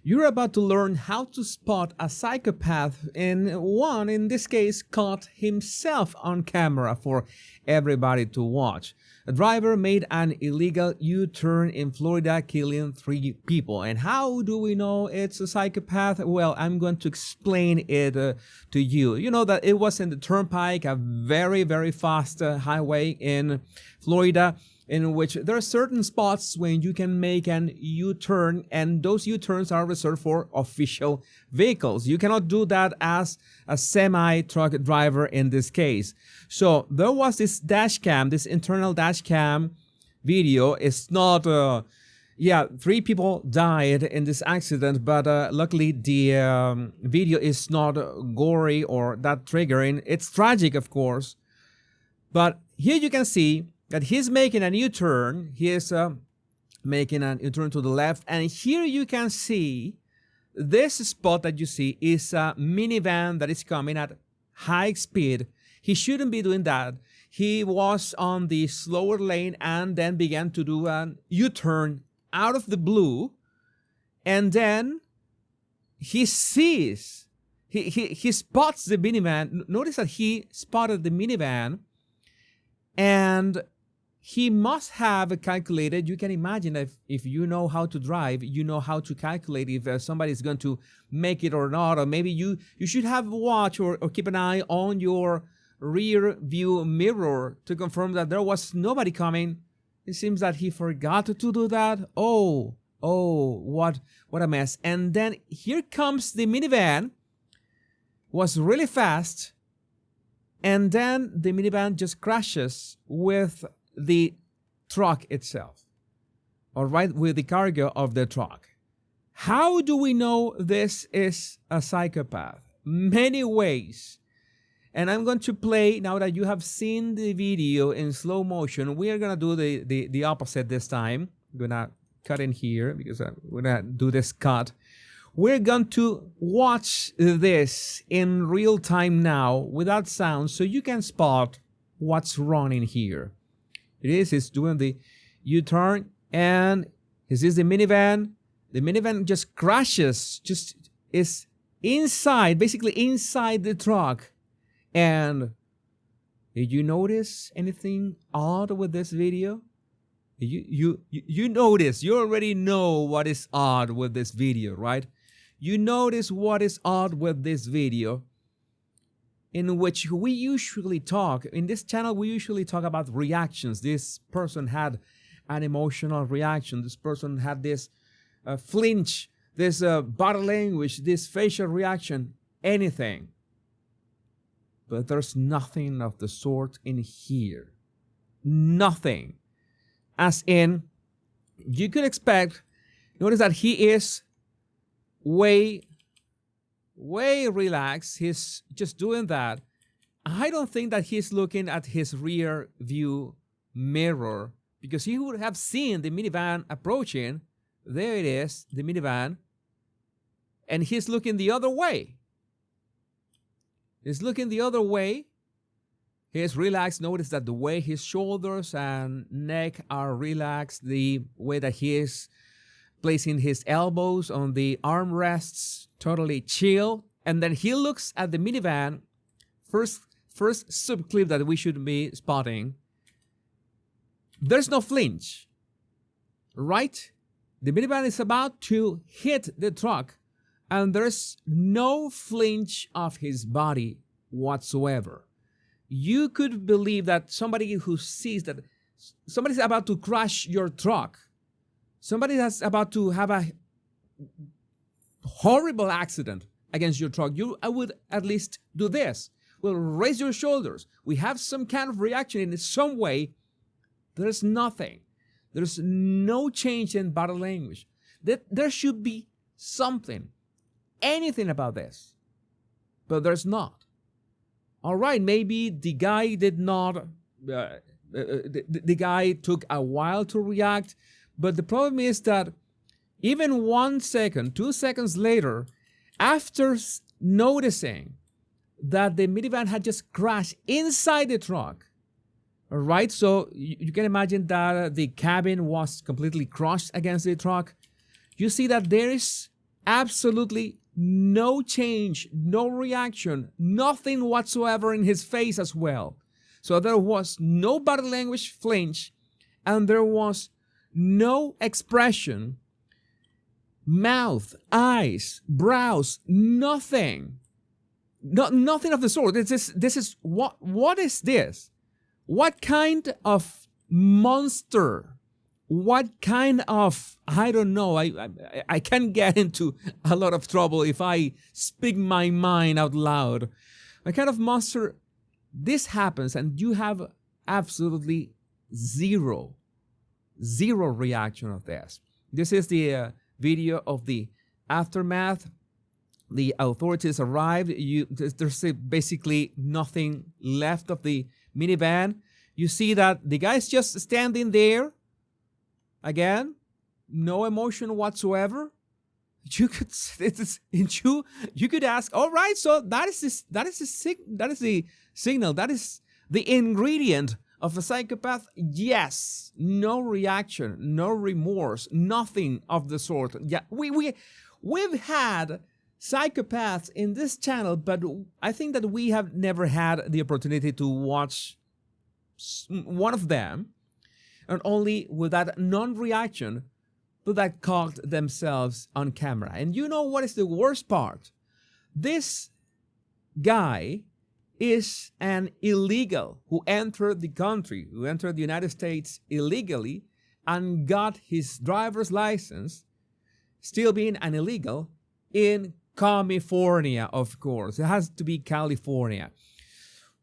You're about to learn how to spot a psychopath, and one, in this case, caught himself on camera for everybody to watch. A driver made an illegal U-turn in Florida, killing 3 people. And how do we know it's a psychopath? Well, I'm going to explain it to you. You know that it was in the Turnpike, a very, very fast highway in Florida, in which there are certain spots when you can make an U-turn, and those U-turns are reserved for official vehicles. You cannot do that as a semi-truck driver in this case. So there was this dash cam, this internal dash cam video. It's not, 3 people died in this accident, but luckily the video is not gory or that triggering. It's tragic, of course. But here you can see that he's making a U-turn. He is making a U-turn to the left. And here you can see this spot that you see is a minivan that is coming at high speed. He shouldn't be doing that. He was on the slower lane and then began to do a U-turn out of the blue. And then he sees, he spots the minivan. Notice that he spotted the minivan, and he must have calculated. You can imagine if you know how to drive, you know how to calculate if somebody is going to make it or not. Or maybe you should have watch or keep an eye on your rear view mirror to confirm that there was nobody coming. It seems that he forgot to do that. Oh, what a mess. And then here comes the minivan. Was really fast. And then the minivan just crashes with the truck itself, all right, with the cargo of the truck. How do we know this is a psychopath? Many ways. And I'm going to play, now that you have seen the video in slow motion, we are going to do the opposite this time. I'm going to cut in here because we're going to do this cut. We're going to watch this in real time now without sound so you can spot what's wrong in here. It's doing the U-turn, and this is the minivan. The minivan just crashes, just is inside, basically inside the truck. And did you notice anything odd with this video? You notice, you already know what is odd with this video, right? You notice what is odd with this video, in which we usually talk, in this channel, we usually talk about reactions. This person had an emotional reaction. This person had this flinch, this body language, this facial reaction, anything. But there's nothing of the sort in here. Nothing. As in, you could expect, notice that he is way relaxed. He's just doing that. I don't think that he's looking at his rear view mirror, because he would have seen the minivan approaching. There it is, the minivan. And he's looking the other way. He's looking the other way. He's relaxed. Notice that the way his shoulders and neck are relaxed, the way that he is placing his elbows on the armrests, totally chill. And then he looks at the minivan. First subclip that we should be spotting. There's no flinch, right? The minivan is about to hit the truck, and there's no flinch of his body whatsoever. You could believe that somebody who sees that somebody's about to crash your truck, somebody that's about to have a horrible accident against your truck, I would at least do this. Well, raise your shoulders. We have some kind of reaction in some way. There's nothing. There's no change in body language. There should be something, anything about this, but there's not. All right, maybe the guy did not, the guy took a while to react, but the problem is that even 1 second, 2 seconds later, after noticing that the minivan had just crashed inside the truck, all right, so you can imagine that the cabin was completely crushed against the truck. You see that there is absolutely no change, no reaction, nothing whatsoever in his face as well. So there was no body language flinch, and there was no expression, mouth, eyes, brows, nothing. Nothing of the sort. This is what is this? What kind of monster? What kind of, I don't know, I can get into a lot of trouble if I speak my mind out loud. What kind of monster? This happens and you have absolutely zero reaction of this. This is the video of the aftermath. The authorities arrived. There's basically nothing left of the minivan. You see that the guy's just standing there. Again, no emotion whatsoever. You could ask, all right, so that is the signal, that is the ingredient of a psychopath. Yes, no reaction, no remorse, nothing of the sort. Yeah, we've had psychopaths in this channel, but I think that we have never had the opportunity to watch one of them, and only with that non-reaction, but that caught themselves on camera. And you know what is the worst part? This guy is an illegal who entered the country, who entered the United States illegally and got his driver's license, still being an illegal, in California, of course. It has to be California.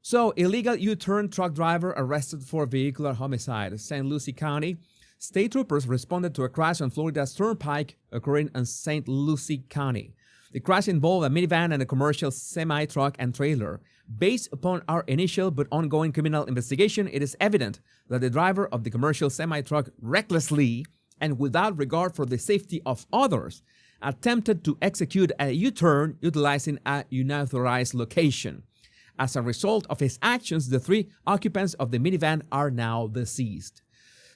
So, illegal U-turn truck driver arrested for vehicular homicide. St. Lucie County. State troopers responded to a crash on Florida's Turnpike occurring in St. Lucie County. The crash involved a minivan and a commercial semi-truck and trailer. Based upon our initial but ongoing criminal investigation, it is evident that the driver of the commercial semi-truck recklessly and without regard for the safety of others attempted to execute a U-turn utilizing a unauthorized location. As a result of his actions, the 3 occupants of the minivan are now deceased.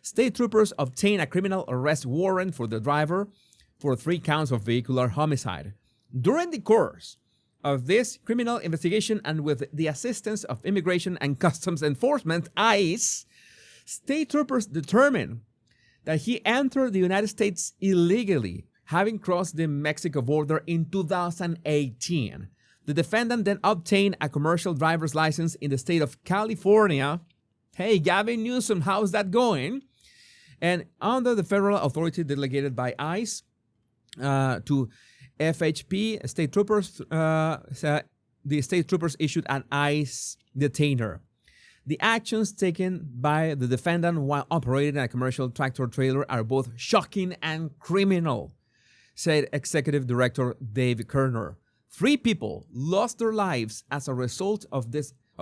State troopers obtained a criminal arrest warrant for the driver for 3 counts of vehicular homicide. During the course of this criminal investigation and with the assistance of Immigration and Customs Enforcement, ICE, state troopers determined that he entered the United States illegally, having crossed the Mexico border in 2018. The defendant then obtained a commercial driver's license in the state of California. Hey, Gavin Newsom, how's that going? And under the federal authority delegated by ICE to FHP, state troopers, the state troopers issued an ICE detainer. The actions taken by the defendant while operating a commercial tractor trailer are both shocking and criminal, said Executive Director Dave Kerner. 3 people lost their lives as a result of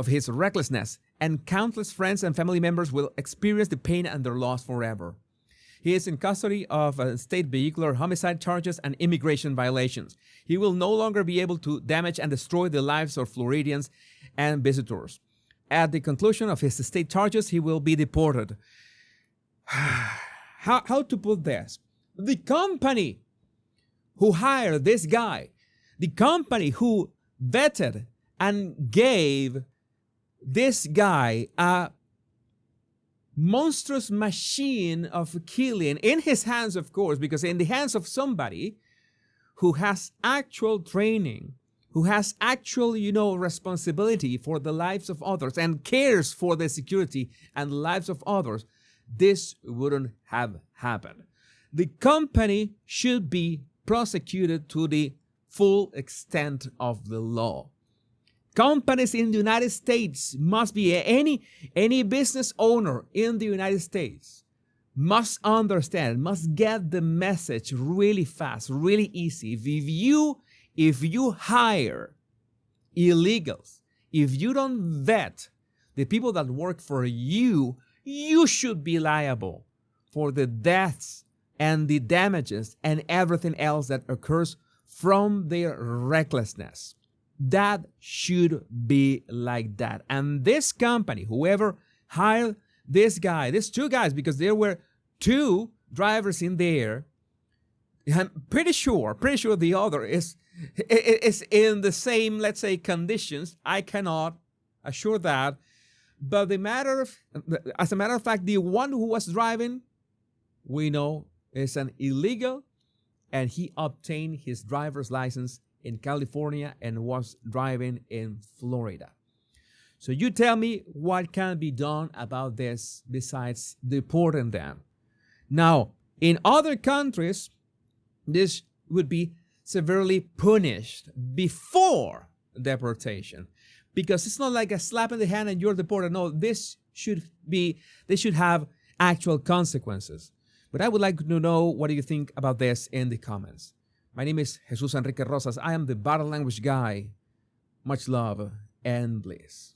his recklessness, and countless friends and family members will experience the pain and their loss forever. He is in custody of state vehicular homicide charges and immigration violations. He will no longer be able to damage and destroy the lives of Floridians and visitors. At the conclusion of his state charges, he will be deported. How to put this? The company who hired this guy, the company who vetted and gave this guy a monstrous machine of killing in his hands, of course, because in the hands of somebody who has actual training, who has actual, responsibility for the lives of others and cares for the security and lives of others, this wouldn't have happened. The company should be prosecuted to the full extent of the law. Companies in the United States must be, any business owner in the United States must understand, must get the message really fast, really easy. If you hire illegals, if you don't vet the people that work for you, you should be liable for the deaths and the damages and everything else that occurs from their recklessness. That should be like that. And this company, whoever hired this guy, these 2 guys, because there were 2 drivers in there, I'm pretty sure the other is in the same, let's say, conditions. I cannot assure that. But as a matter of fact, the one who was driving, we know is an illegal, and he obtained his driver's license in California and was driving in Florida. So you tell me what can be done about this besides deporting them. Now, in other countries, this would be severely punished before deportation, because it's not like a slap in the hand and you're deported. No, they should have actual consequences. But I would like to know, what do you think about this in the comments? My name is Jesus Enrique Rosas. I am the Body Language Guy. Much love and bliss.